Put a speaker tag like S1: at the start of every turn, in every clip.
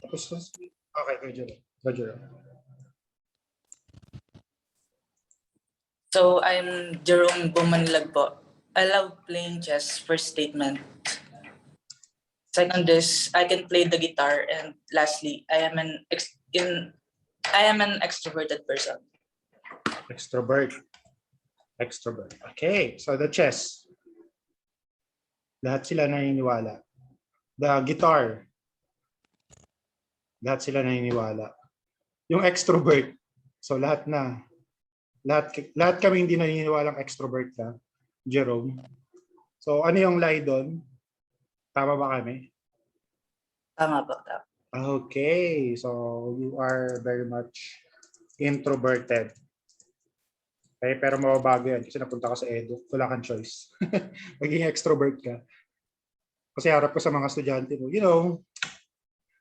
S1: Okay, go Jerome. Go Jerome.
S2: So I'm Jerome Bumanlag po. I love playing chess, first statement. Second is I can play the guitar, and lastly, I am an extroverted person.
S1: Extrovert. Extrovert. Okay, so the chess. Lahat sila naniniwala. The guitar. Lahat sila naniniwala. Yung extrovert. So lahat na. Lahat kami hindi naniniwalang extrovert ka, Jerome. So ano yung lie doon? Tama ba kami?
S2: Tama po. Tama.
S1: Okay, so you are very much introverted. Okay, pero mababago yan kasi napunta ka sa edu. Wala kang choice. Maging extrovert ka. Kasi harap ko sa mga estudyante mo. You know.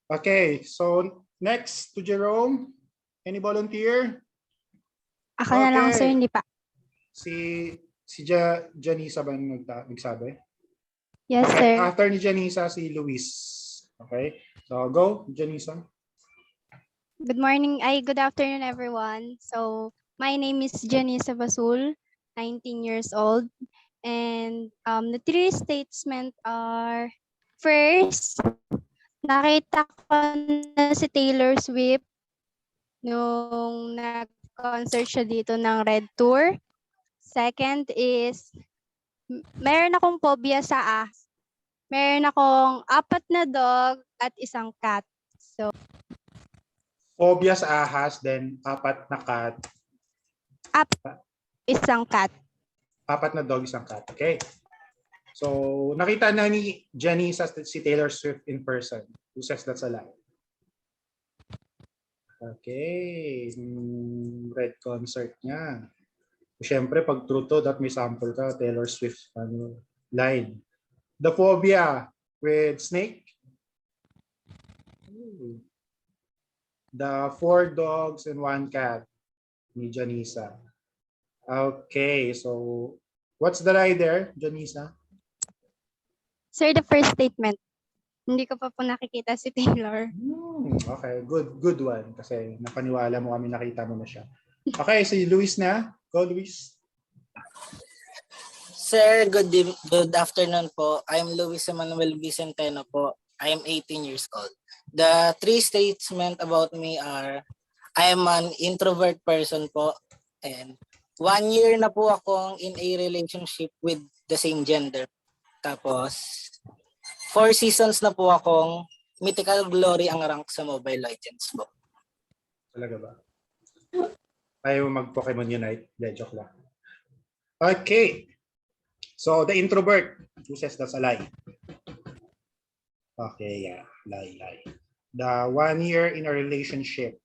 S1: Okay, so next to Jerome. Any volunteer?
S3: Ako na lang, sir, hindi pa.
S1: Si Janisa ba nagsabi?
S3: Yes,
S1: Okay,
S3: sir.
S1: after ni Janisa, si Luis. Okay, so go, Janisa.
S3: Good morning. Good afternoon, everyone. So, my name is Janice Basul, 19 years old. And the three statements are, first, nakita ko na si Taylor Swift nung nag-concert siya dito ng Red Tour. Second is, meron akong phobia sa ahas. Meron akong 4 na dog at isang cat. So,
S1: Phobia sa ahas, then 4 na cat.
S3: isang cat.
S1: 4 na dog, isang cat. Okay. So, nakita na ni Janisa si Taylor Swift in person. Who says that's a lie? Okay. Red concert niya. Siyempre, pag true to, that may sample ka, Taylor Swift line. The phobia with snake. The 4 dogs and 1 cat ni Janisa. Okay, so what's the lie there, Janisa?
S3: Sir, the first statement. Hindi ko pa po nakikita si Taylor.
S1: Okay, good one. Kasi napaniwala mo kami, nakita mo na siya. Okay, si Luis na. Go, Luis.
S4: Sir, good afternoon po. I'm Luis Emmanuel Vicenteno po. I am 18 years old. The three statements about me are, I am an introvert person po, and 1 year na po akong in a relationship with the same gender. Tapos, 4 seasons na po akong mythical glory ang rank sa Mobile Legends po.
S1: Talaga ba? Ayaw mag-Pokemon Unite? Joke lang. Okay. So, the introvert. Who says that's a lie? Okay, yeah. Lie. The 1 year in a relationship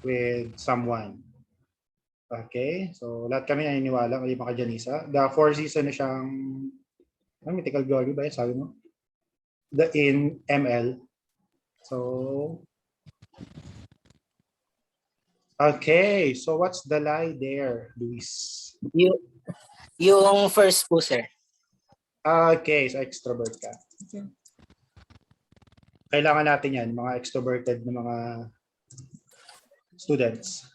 S1: with someone. Okay, so lahat kami naniniwala, mali pa kay Janisa. The 4 season na siyang mythical glory ba yun, sabi mo? The in ML. So, okay, so what's the lie there, Luis?
S4: Yung first po, sir.
S1: Okay, so extrovert ka. Okay. Kailangan natin yan, mga extroverted na mga students.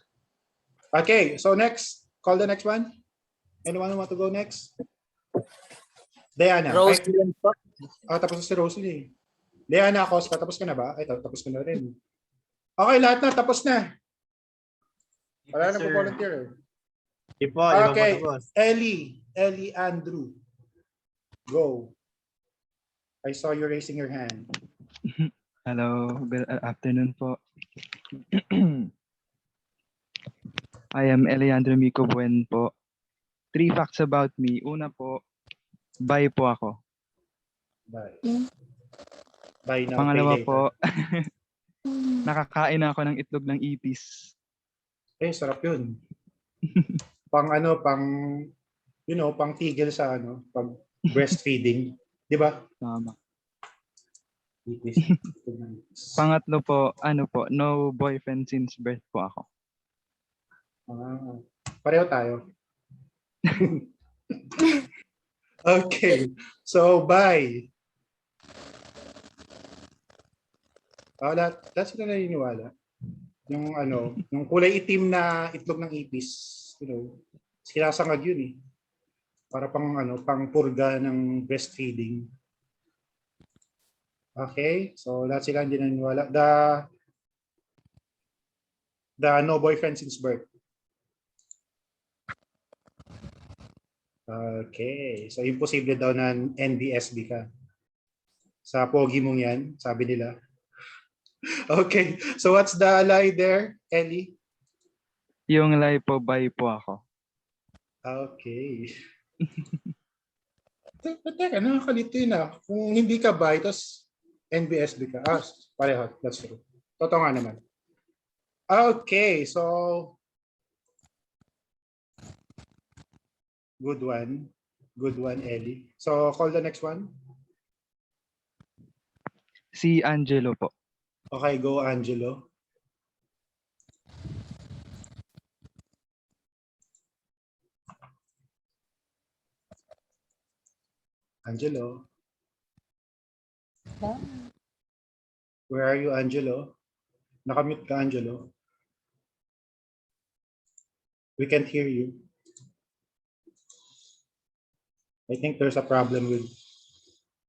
S1: Okay, so next, call the next one. Anyone want to go next? Diana.
S4: Roselyn po.
S1: Tapos si Rosalie. Diana Acosta, tapos ka na ba? Ay, tapos ka na rin. Okay, lahat na, tapos na. Wala na po volunteer. Okay, Ellie Andrew. Go. I saw you raising your hand.
S5: Hello, good afternoon po. I am Eleandro Mico Buen po. 3 facts about me. Una po, bi po ako.
S1: Bi now,
S5: Pangalawa
S1: pay later.
S5: po, nakakain ako ng itlog ng ipis.
S1: Sarap yun. pang tigil sa pag breastfeeding. Di ba?
S5: Tama. Pangatlo po, no boyfriend since birth po ako.
S1: Pareho tayo. Okay. So, bye. Lahat sila naniniwala. Yung ano, yung kulay itim na itlog ng ipis, you know, sinasangag yun eh. Para pang ano, pang purga ng breastfeeding. Okay, so lahat sila hindi naniniwala. The no boyfriend since birth. Okay, so imposible daw na NBSB ka. Sa pogi mong yan, sabi nila. Okay, so what's the lie there, Ellie?
S5: Yung lie po, bi po ako.
S1: Okay. Teka, nakakalito yun ah. Kung hindi ka bi, tapos NBSB ka. Pareho, that's true. Totoo nga naman. Okay, so good one. Good one, Ellie. So call the next one.
S5: Si Angelo po.
S1: Okay, go Angelo. Angelo. Where are you, Angelo? Nakamute ka, Angelo. We can't hear you. I think there's a problem with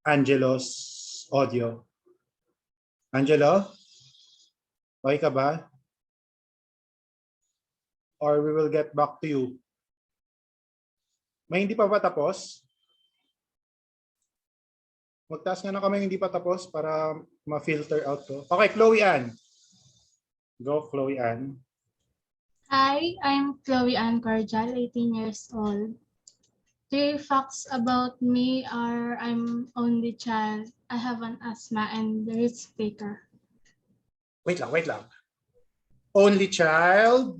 S1: Angelo's audio. Angelo? Okay ka ba? Or we will get back to you. May hindi pa ba tapos? Magtaas nga na kami hindi pa tapos para ma-filter out to. Okay, Chloe Ann. Go, Chloe Ann.
S6: Hi, I'm Chloe Ann Cordial, 18 years old. 3 facts about me are I'm only child, I have an asthma, and risk taker.
S1: Wait lang. Only child,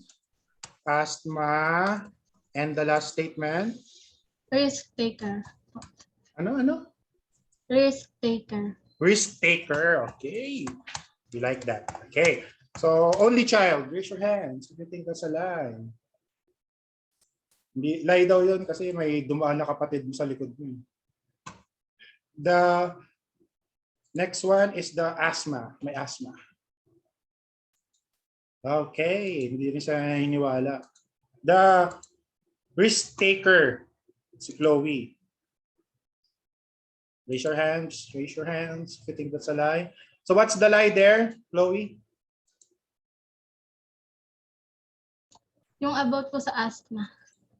S1: asthma, and the last statement.
S6: Risk taker.
S1: Ano?
S6: Risk taker.
S1: Risk taker. Okay. You like that. Okay. So, only child. Raise your hands if you think that's a lie. Hindi, lie daw yun kasi may dumaan na kapatid mo sa likod mo. The next one is the asthma. May asthma. Okay. Hindi rin siya naniniwala. The risk taker. Si Chloe. Raise your hands if you think that's a lie. So what's the lie there, Chloe?
S6: Yung about po sa asthma.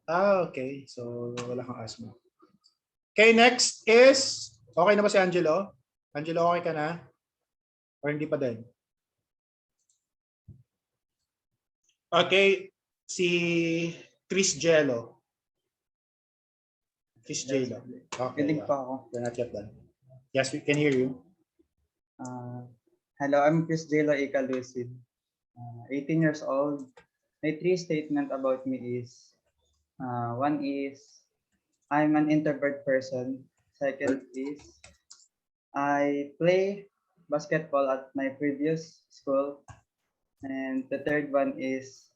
S1: Okay. So wala kang asthma. Okay, next is, okay na ba si Angelo? Angelo, okay ka na? Or hindi pa din? Okay, si Chris Jello. Chris Jello. Okay.
S7: Kinig pa ako.
S1: We're not yet done. Yes, we can hear you.
S7: Hello, I'm Chris Jelo Ika Lucid. 18 years old. My 3 statement about me is, one is, I'm an introvert person. Second is, I play basketball at my previous school. And the third one is,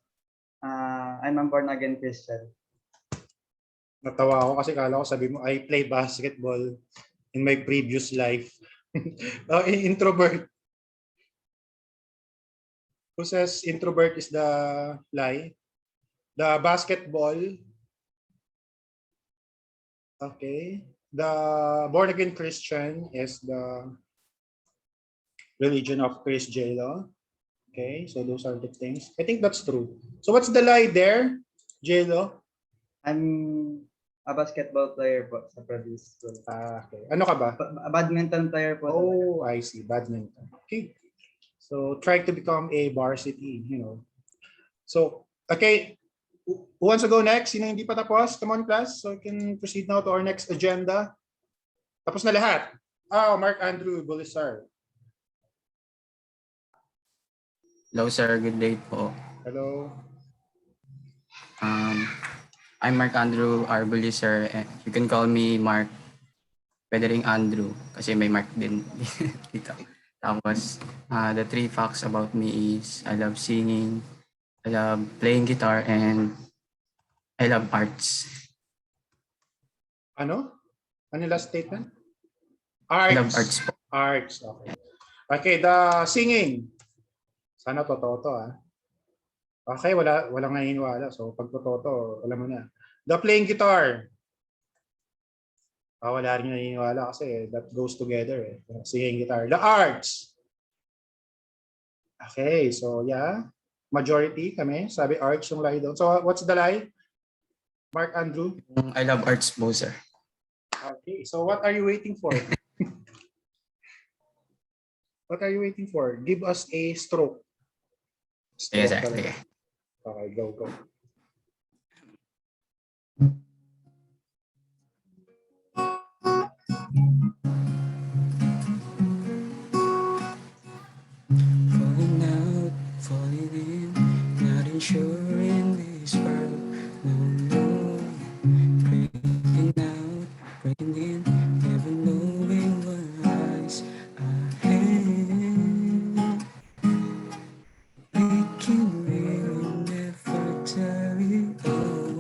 S7: I'm a born again Christian.
S1: Natawa ako kasi kala ko sabi mo, I play basketball in my previous life. Introvert. Who says introvert is the lie? The basketball. Okay. The born again Christian is the religion of Chris Jello. Okay, so those are the things. I think that's true. So what's the lie there, Jello?
S7: I'm a basketball player po sa previous school.
S1: Okay. Ano ka ba?
S7: A badminton player po.
S1: Oh, I see. Badminton. Okay. So try to become a varsity, you know. So, okay. Who wants to go next? Sino hindi pa tapos? Come on, class. So we can proceed now to our next agenda. Tapos na lahat. Mark Andrew Bulisar.
S8: Hello sir, good day po.
S1: Hello.
S8: I'm Mark Andrew Arbuli sir. You can call me Mark. Pwede ring Andrew kasi may Mark din dito. Tapos, the 3 facts about me is I love singing, I love playing guitar, and I love arts.
S1: Ano? Ano last statement?
S8: I
S1: Arts.
S8: love arts po.
S1: Arts. Okay. Okay, the singing. Sana totoo to, ah. Okay, walang naniniwala. So pag totoo to, alam mo na. The playing guitar. Wala rin naniniwala kasi that goes together, eh. Singing guitar. The arts. Okay, so yeah. Majority kami. Sabi arts yung lie doon. So what's the lie? Mark Andrew.
S8: I love arts po, sir.
S1: Okay, so what are you waiting for? What are you waiting for? Give us a stroke.
S8: Sige, sir.
S1: talaga.
S8: Sige.
S1: Okay, go.
S8: Falling out, falling in, not sure in this world. No, breaking out, breaking in, never knowing what lies ahead. We can really never tell it all.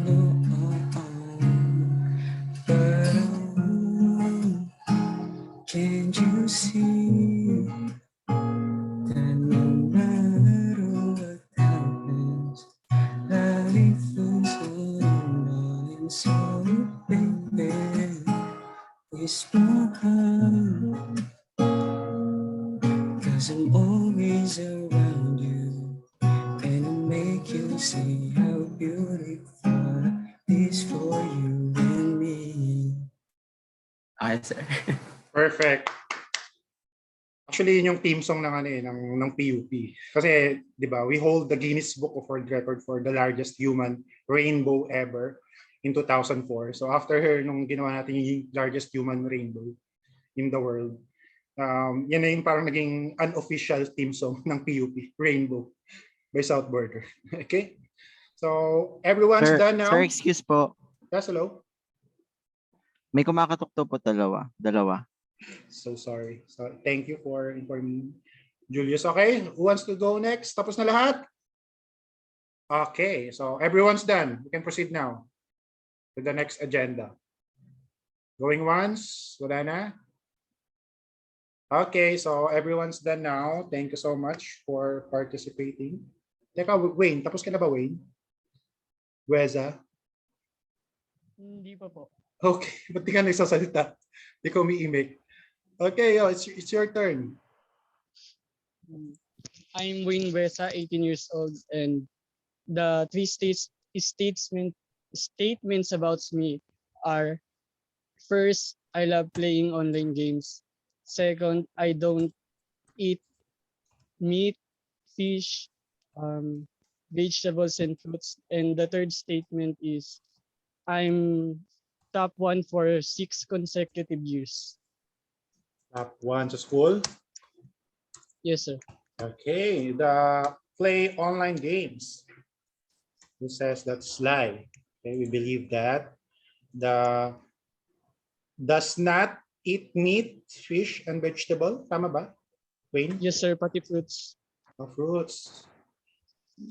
S8: No. But can't you see that no matter what happens, life goes on. So baby, whisper heart, 'cause I'm always around you, and I'll make you see how beautiful it is for you and me. Okay, sir.
S1: Perfect. Actually, yun yung team song ng ng PUP. Kasi, 'di ba, we hold the Guinness Book of World Record for the largest human rainbow ever in 2004. So after nung ginawa natin yung largest human rainbow in the world, yan na yung parang naging unofficial team song ng PUP, Rainbow by South Border. Okay? So, everyone's done now.
S9: Sir, excuse po.
S1: Yes, hello.
S9: May kumakatok to po dalawa.
S1: So sorry. So thank you for informing Julius. Okay, who wants to go next? Tapos na lahat? Okay, so everyone's done. We can proceed now to the next agenda. Going once? Wala na? Okay, so everyone's done now. Thank you so much for participating. Teka, Wayne, tapos ka na ba, Wayne? Weza?
S10: Hindi pa po.
S1: Okay, ba't di ka nagsasalita? Di ko umiimik. Okay, it's your turn.
S10: I'm Wayne Wesa, 18 years old, and the three statements about me are: first, I love playing online games. Second, I don't eat meat, fish, vegetables, and fruits. And the third statement is I'm top 1 for 6 consecutive years.
S1: Top 1 sa school.
S10: Yes, sir.
S1: Okay, the play online games. Who says that's lie? Okay, we believe that. The does not eat meat, fish, and vegetable. Tama ba, Wayne?
S10: Yes, sir. Pati fruits.
S1: Fruits.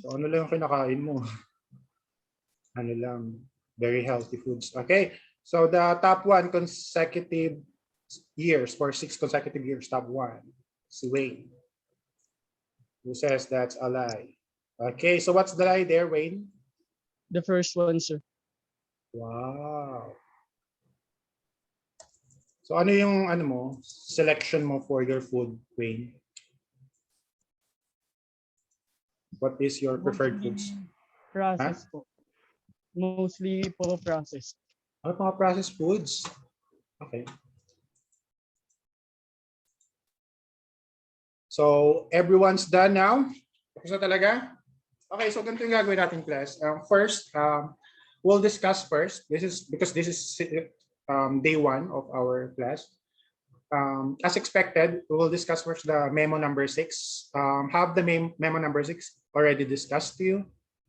S1: So ano lang yung kinakain mo? Ano lang, very healthy foods. Okay, so the top 1 consecutive years, for 6 consecutive years, top 1, si Wayne. Who says that's a lie? Okay, so what's the lie there, Wayne?
S10: The first one, sir.
S1: Wow. So ano yung selection mo for your food, Wayne? What is your preferred foods?
S10: Processed po. Mostly po processed.
S1: Ano mga processed foods? Okay. So everyone's done now? Tapos na talaga? Okay, so ganito yung gagawin natin, class. First, we'll discuss first. This is because this is day 1 of our class. As expected, we will discuss first the memo number 6. Have the memo number 6 already discussed to you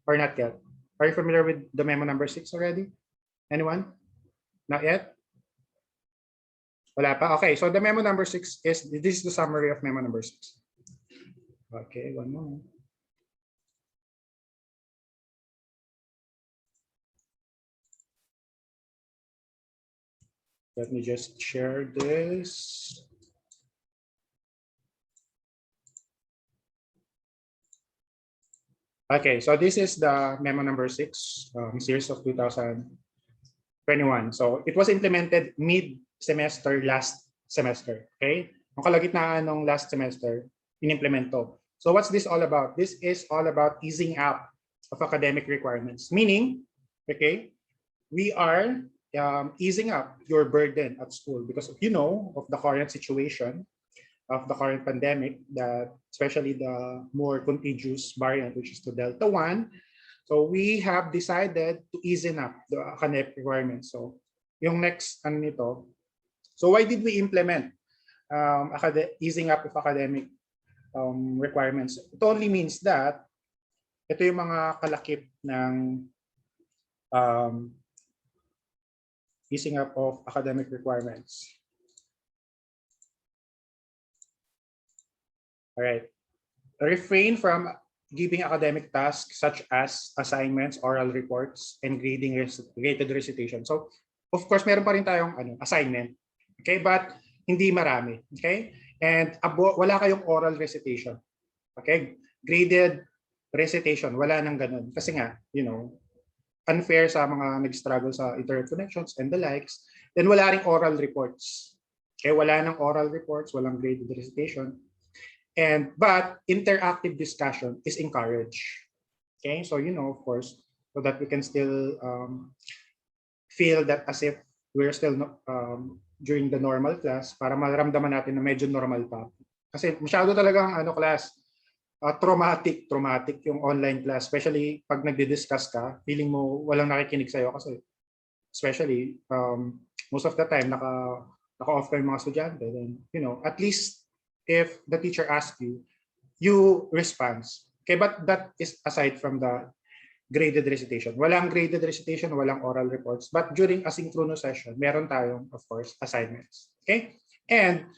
S1: or not yet? Are you familiar with the memo number 6 already? Anyone? Not yet? Wala pa? Okay, so the memo number 6 is, this is the summary of memo number 6. Okay, one moment. Let me just share this. Okay, so this is the memo number 6, series of 2021. So it was implemented mid-semester last semester. Okay, ang kalagitnaan ng last semester, in-implement to. So what's this all about? This is all about easing up of academic requirements. Meaning, okay, we are easing up your burden at school because of the current situation of the current pandemic, that especially the more contagious variant, which is the Delta 1. So we have decided to ease up the academic requirements. So yung next nito. So why did we implement easing up of academic requirements? It only means that ito yung mga kalakip ng easing up of academic requirements. All right. Refrain from giving academic tasks such as assignments, oral reports, and graded recitation. So, of course, meron pa rin tayong assignment. Okay, but hindi marami. Okay? And wala kayong oral recitation. Okay? Graded recitation, wala nang ganun. Kasi nga, unfair sa mga nag-struggle sa internet connections and the likes. Then wala ring oral reports. Okay, wala nang oral reports, walang graded recitation. But interactive discussion is encouraged. Okay, so of course, so that we can still feel that as if we're still during the normal class, para maramdaman natin na medyo normal pa. Kasi masyado talagang class, traumatic yung online class, especially pag nagdi-discuss ka, feeling mo walang nakikinig sa'yo kasi especially most of the time naka-off yung mga estudyante. Then, at least if the teacher asks you, you respond. Okay, but that is aside from the graded recitation. Walang graded recitation, walang oral reports. But during asynchronous session, meron tayong, of course, assignments. Okay? And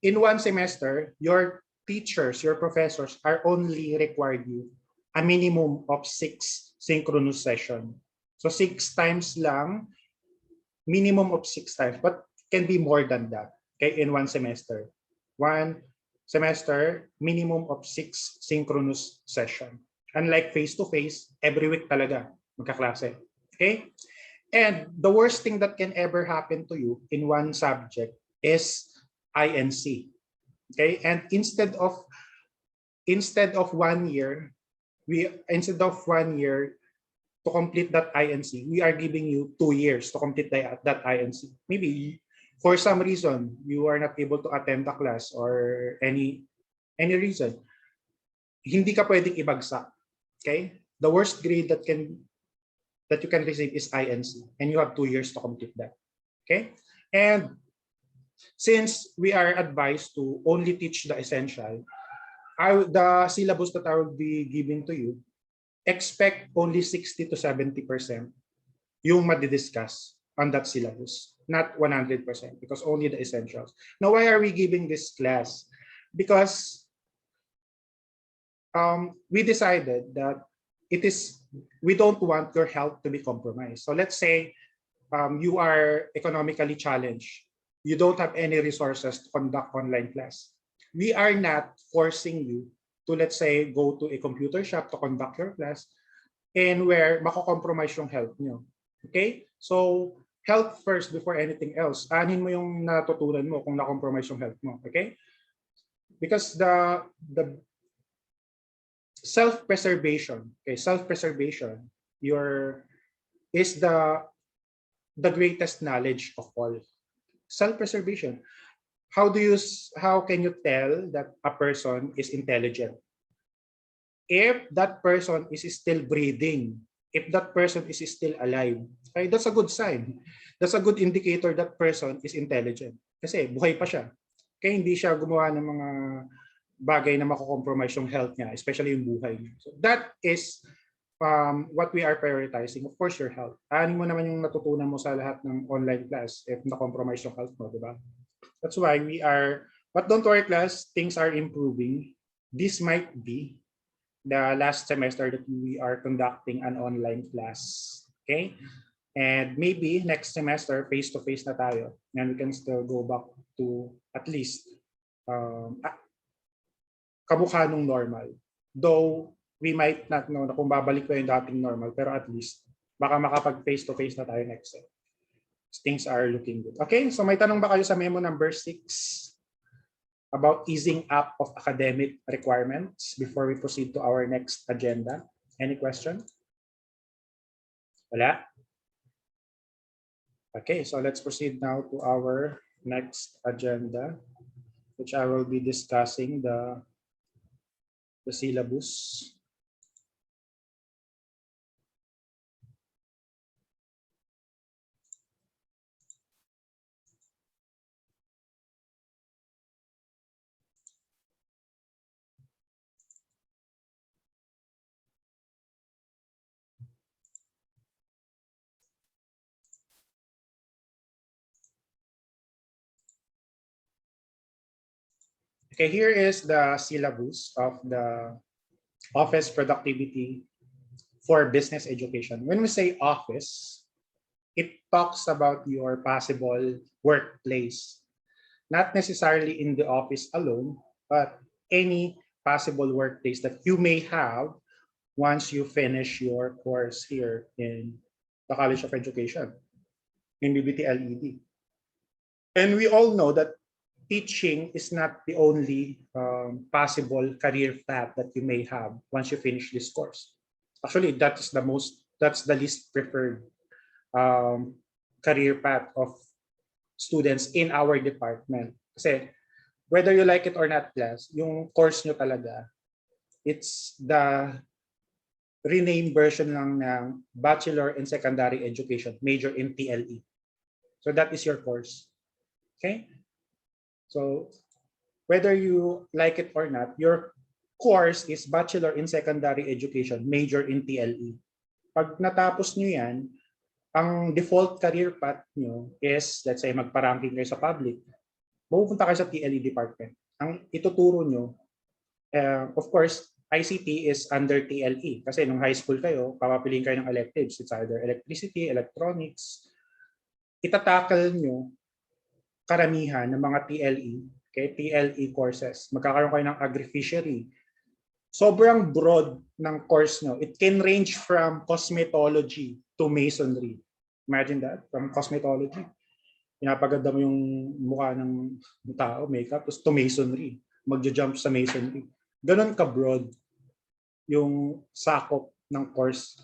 S1: in one semester, your teachers, your professors are only required you a minimum of 6 synchronous session. So 6 times lang, minimum of 6 times, but can be more than that, okay, in one semester. One semester, minimum of 6 synchronous session. Unlike face-to-face, every week talaga magkaklase. Okay? And the worst thing that can ever happen to you in one subject is INC. Okay? And instead of 1 year, to complete that INC, we are giving you 2 years to complete that INC. Maybe for some reason you are not able to attend the class or any reason, hindi ka pwedeng ibagsak. Okay? The worst grade that you can receive is INC, and you have 2 years to complete that. Okay? And since we are advised to only teach the essential, the syllabus that I will be giving to you, expect only 60 to 70% yung madidiscuss on that syllabus, not 100%, because only the essentials. Now, why are we giving this class? Because we decided that we don't want your health to be compromised. So let's say you are economically challenged. You don't have any resources to conduct online class. We are not forcing you to, let's say, go to a computer shop to conduct your class and where mako-compromise yung health nyo. Okay? So, health first before anything else. Anin mo yung natutunan mo kung na-compromise yung health mo. Okay? Because the self-preservation, okay, self-preservation is the greatest knowledge of all. Self-preservation. How can you tell that a person is intelligent? If that person is still breathing, if that person is still alive, okay, that's a good sign. That's a good indicator that person is intelligent. Kasi buhay pa siya. Kaya hindi siya gumawa ng mga bagay na mako-compromise yung health niya, especially yung buhay niya. So that is what we are prioritizing. Of course, your health. Ano mo naman yung natutunan mo sa lahat ng online class if na-compromise yung health mo, di ba? That's why but don't worry class, things are improving. This might be the last semester that we are conducting an online class. Okay? And maybe next semester, face-to-face na tayo. And we can still go back to at least kamukha nung normal. Though we might not know na kung babalik pa yung dating normal, pero at least baka makapag face-to-face na tayo next time. Things are looking good. Okay, so may tanong ba kayo sa memo number 6 about easing up of academic requirements before we proceed to our next agenda? Any question? Wala? Okay, so let's proceed now to our next agenda, which I will be discussing the syllabus. Okay, here is the syllabus of the office productivity for business education. When we say office, it talks about your possible workplace, not necessarily in the office alone, but any possible workplace that you may have once you finish your course here in the College of Education, in BBT LED. And we all know that teaching is not the only possible career path that you may have once you finish this course. Actually, that's the least preferred career path of students in our department. Kasi whether you like it or not, class, yung course nyo talaga, it's the renamed version lang ng Bachelor in Secondary Education, major in TLE. So that is your course. Okay? So whether you like it or not, your course is Bachelor in Secondary Education, major in TLE. Pag natapos nyo yan, ang default career path nyo is, let's say, magpa-ranking kayo sa public, mapupunta kayo sa TLE department. Ang ituturo nyo, of course, ICT is under TLE. Kasi nung high school kayo, papapiliin kayo ng electives. It's either electricity, electronics. Itatackle nyo karamihan ng mga TLE, okay, TLE courses. Magkakaroon kayo ng agri-fishery. Sobrang broad ng course nyo. It can range from cosmetology to masonry. Imagine that, from cosmetology. Pinapaganda mo yung mukha ng tao, makeup, tapos to masonry. Magja-jump sa masonry. Ganon ka-broad yung sakop ng course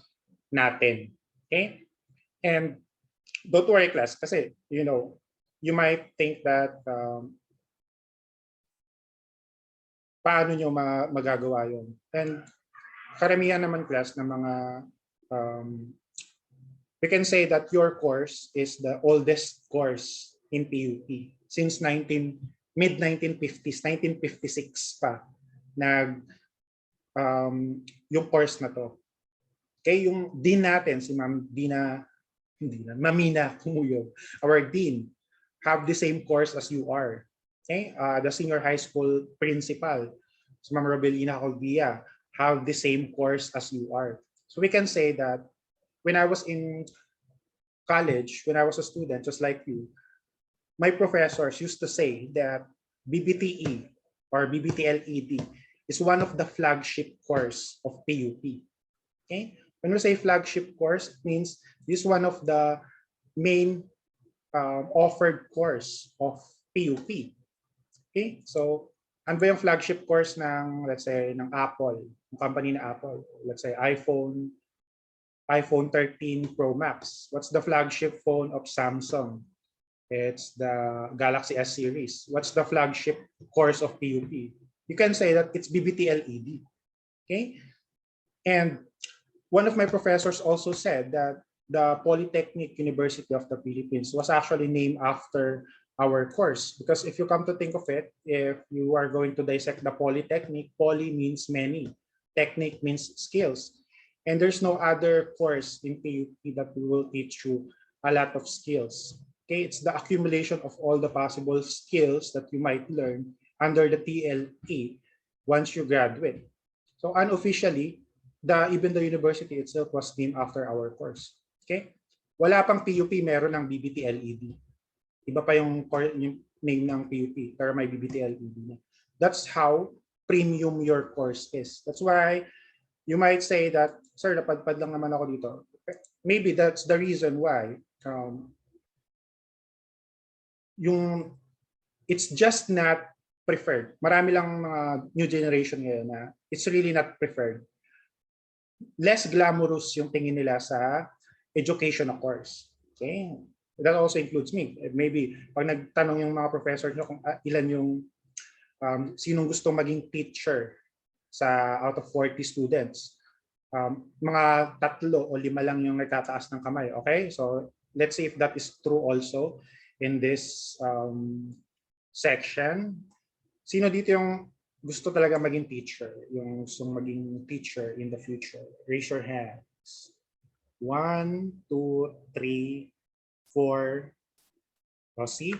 S1: natin. Okay? And don't worry, class, kasi, you might think that paano nyo magagawa yun. And karamihan naman, class, ng mga we can say that your course is the oldest course in PUP since mid-1950s, 1956 pa yung course na to. Okay, yung dean natin, si Ma'am Mamina Kumuyog, our dean, have the same course as you are. Okay, the senior high school principal, si Ma'am Robelina Colbia, have the same course as you are. So we can say that when I was in college, when I was a student, just like you, my professors used to say that BBTE or BBTLED is one of the flagship course of PUP. Okay? When we say flagship course, it means this is one of the main offered course of PUP. Okay? So, ano ba yung flagship course ng, let's say, ng Apple, ng company na Apple? Let's say iPhone 13 Pro Max. What's the flagship phone of Samsung? It's the Galaxy S series. What's the flagship course of PUP? You can say that it's BBTLED. Okay? And one of my professors also said that the Polytechnic University of the Philippines was actually named after our course. Because if you come to think of it, if you are going to dissect the Polytechnic, poly means many. Technic means skills. And there's no other course in PUP that we will teach you a lot of skills. Okay, it's the accumulation of all the possible skills that you might learn under the TLE once you graduate. So unofficially, even the university itself was named after our course. Okay, Wala pang PUP, meron ng BBT LED. Iba pa yung name ng PUP, pero may BBT LED na. That's how premium your course is. That's why you might say that, sir, napadpad lang naman ako dito. Maybe that's the reason why it's just not preferred. Marami lang mga new generation ngayon na it's really not preferred. Less glamorous yung tingin nila sa education of course. Okay? That also includes me. Maybe pag nagtanong yung mga professor nyo kung ilan yung sinong gustong maging teacher sa out of 40 students, mga 3 o 5 lang yung nagtataas ng kamay. Okay? So let's see if that is true also in this section. Sino dito yung gusto talaga maging teacher? Yung gustong maging teacher in the future? Raise your hands. 1, 2, 3, 4. O, see?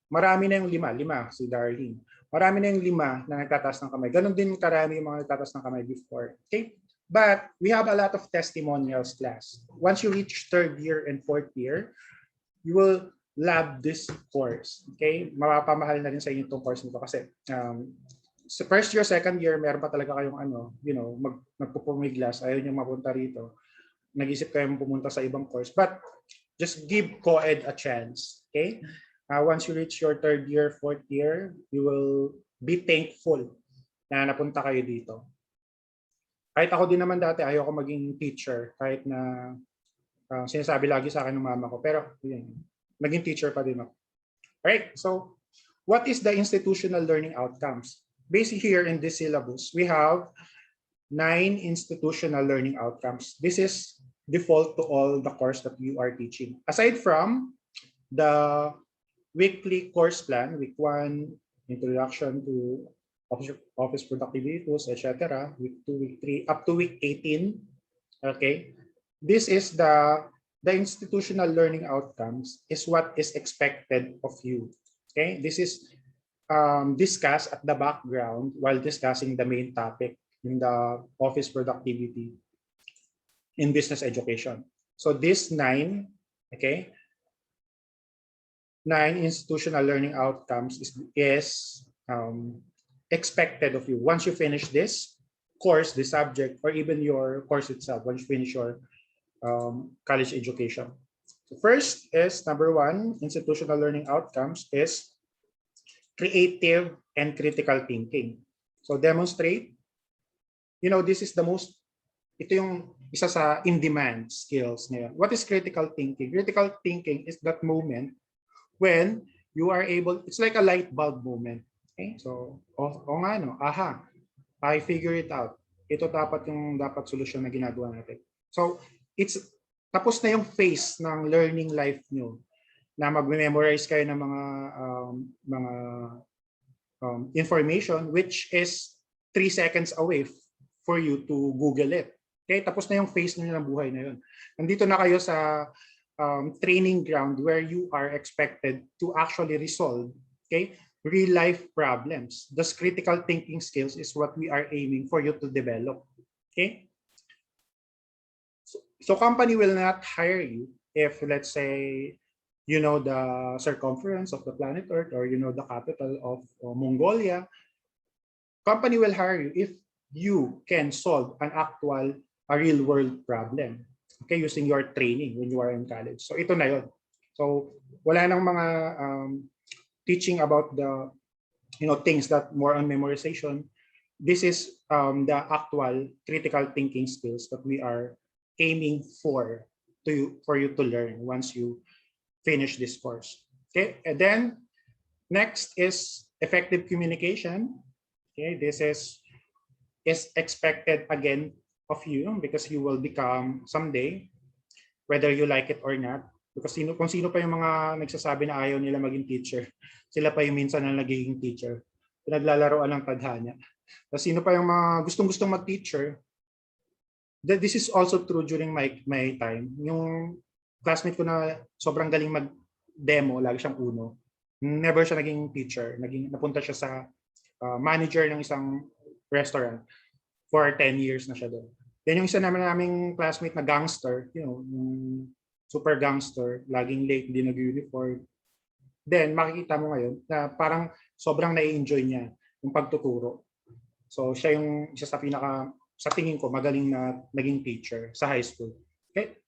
S1: Marami na yung 5. Si Darlene. Marami na yung 5 na nagtataas ng kamay. Ganon din karami yung mga nagtataas ng kamay before. Okay? But we have a lot of testimonials, class. Once you reach 3rd year and 4th year, you will love this course. Okay? Mapapamahal na rin sa inyo itong course nito kasi sa 1st year, 2nd year, meron pa talaga kayong magpupumiglas, ayaw nyo mapunta rito. Nag-isip kayong pumunta sa ibang course. But just give co-ed a chance. Okay? Once you reach your 3rd year, 4th year, you will be thankful na napunta kayo dito. Kahit ako din naman dati, ayaw ko maging teacher. Kahit na sinasabi lagi sa akin ng mama ko. Pero yun, naging teacher pa din ako. Alright, so what is the institutional learning outcomes? Basically here in this syllabus, we have 9 institutional learning outcomes. This is default to all the course that you are teaching. Aside from the weekly course plan, week 1, introduction to office productivity tools, etc. Week 2, week 3, up to week 18. Okay, this is the institutional learning outcomes is what is expected of you. Okay, this is discussed at the background while discussing the main topic in the office productivity in business education. So this 9, okay, 9 institutional learning outcomes is expected of you. Once you finish this course, the subject, or even your course itself, once you finish your college education. So first is number 1, institutional learning outcomes is creative and critical thinking. So demonstrate, this is the most, ito yung isa sa in-demand skills ngayon. What is critical thinking? Critical thinking is that moment when you are able, it's like a light bulb moment. Okay? So, I figure it out. Ito dapat yung solusyon na ginagawa natin. So, it's tapos na yung phase ng learning life nyo na mag-memorize kayo ng mga information which is 3 seconds away for you to Google it. Okay? Tapos na yung phase nyo ng buhay na yun. Nandito na kayo sa training ground where you are expected to actually resolve, okay, real life problems. Those critical thinking skills is what we are aiming for you to develop. Okay? So company will not hire you if, let's say, you know the circumference of the planet Earth or you know the capital of Mongolia. Company will hire you if you can solve an actual, a real world problem. Okay, using your training when you are in college. So ito na yun. So wala nang mga teaching about the things that more on memorization. This is the actual critical thinking skills that we are aiming for you to learn once you finish this course. Okay, and then next is effective communication. Okay, this is expected again of you because you will become someday, whether you like it or not. Because kung sino pa yung mga nagsasabi na ayaw nila maging teacher, sila pa yung minsan na nagiging teacher. Pinaglalaroan ng tadhana. Tapos sino pa yung mga gustong-gustong mag-teacher. This is also true during my time. Yung classmate ko na sobrang galing mag-demo, lagi siyang uno. Never siya naging teacher. Napunta siya sa manager ng isang restaurant for 10 years na siya doon. Then yung isa naman naming classmate na gangster, super gangster, laging late, hindi nag-uniform, then makikita mo ngayon na parang sobrang nai-enjoy niya yung pagtuturo. So siya yung isa sa tingin ko, magaling na naging teacher sa high school. Okay?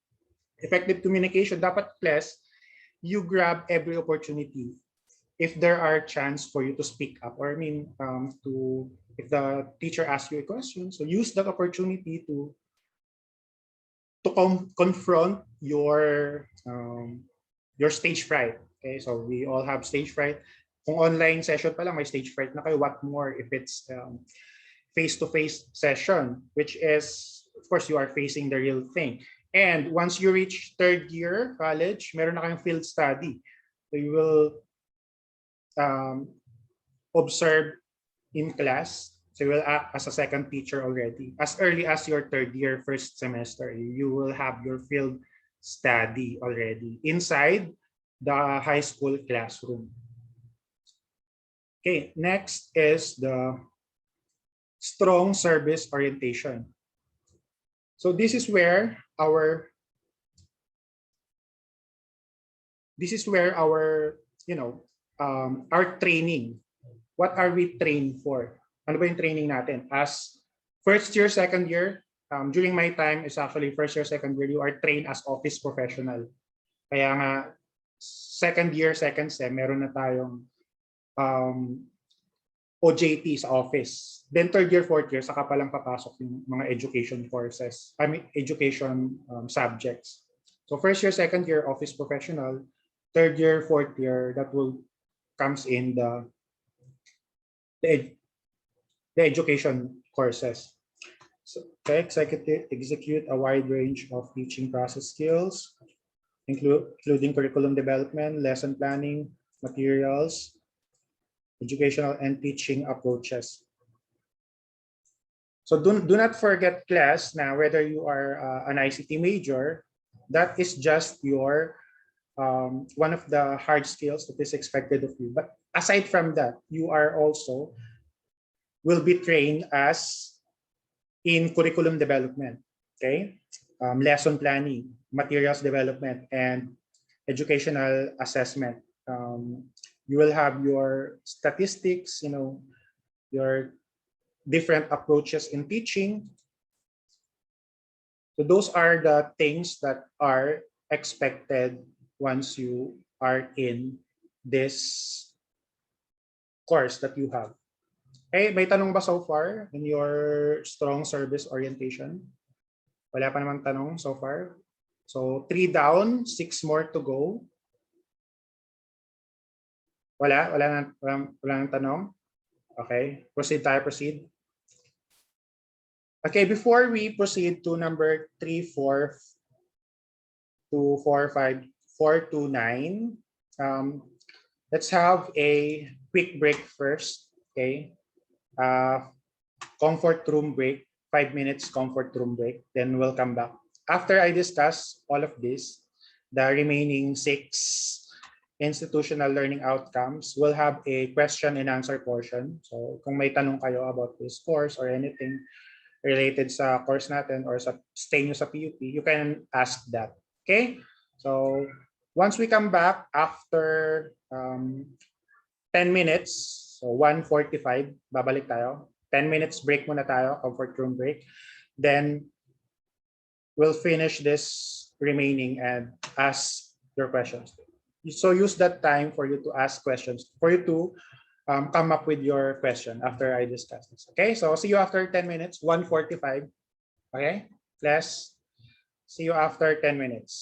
S1: Effective communication, dapat class, you grab every opportunity if there are chance for you to speak up, or if the teacher asks you a question, so use that opportunity to confront your stage fright. Okay, so we all have stage fright. Kung online session pa lang may stage fright na kayo, what more if it's face-to-face session, which is, of course, you are facing the real thing. And once you reach third year college, meron na kayong field study. So you will observe in class. So you will act as a second teacher already. As early as your third year, first semester, you will have your field study already inside the high school classroom. Okay, next is the strong service orientation. So this is where our our training. What are we trained for? Ano ba yung training natin? As first year, second year, during my time is actually first year, second year, you are trained as office professional. Kaya nga, second year, second sem, meron na tayong OJT sa office. Then third year, fourth year, saka palang papasok yung mga education courses, education subjects. So first year, second year, office professional. Third year, fourth year, that will comes in the education courses. So execute a wide range of teaching process skills, including curriculum development, lesson planning, materials, educational and teaching approaches. So do not forget, class, now whether you are an ICT major, that is just your one of the hard skills that is expected of you. But aside from that, you are also will be trained as in curriculum development, okay, lesson planning, materials development, and educational assessment. You will have your statistics, your different approaches in teaching. So those are the things that are expected once you are in this course that you have. Okay, may tanong ba so far in your strong service orientation? Wala pa namang tanong so far. So 3 down, 6 more to go. Wala nang tanong. Okay, proceed. Okay, before we proceed to number 3, 4 to 4, 5, 4 to 9, let's have a quick break first. Okay, comfort room break, 5 minutes comfort room break. Then we'll come back. After I discuss all of this, the remaining 6 institutional learning outcomes, we'll have a question and answer portion. So kung may tanong kayo about this course or anything related sa course natin or sa stay nyo sa PUP, you can ask that. Okay? So once we come back after 10 minutes, so 1:45, babalik tayo. 10 minutes break muna tayo, comfort room break. Then we'll finish this remaining and ask your questions. So use that time for you to ask questions, for you to come up with your question after I discuss this. Okay, so see you after 10 minutes, 1:45. Okay, class, see you after 10 minutes.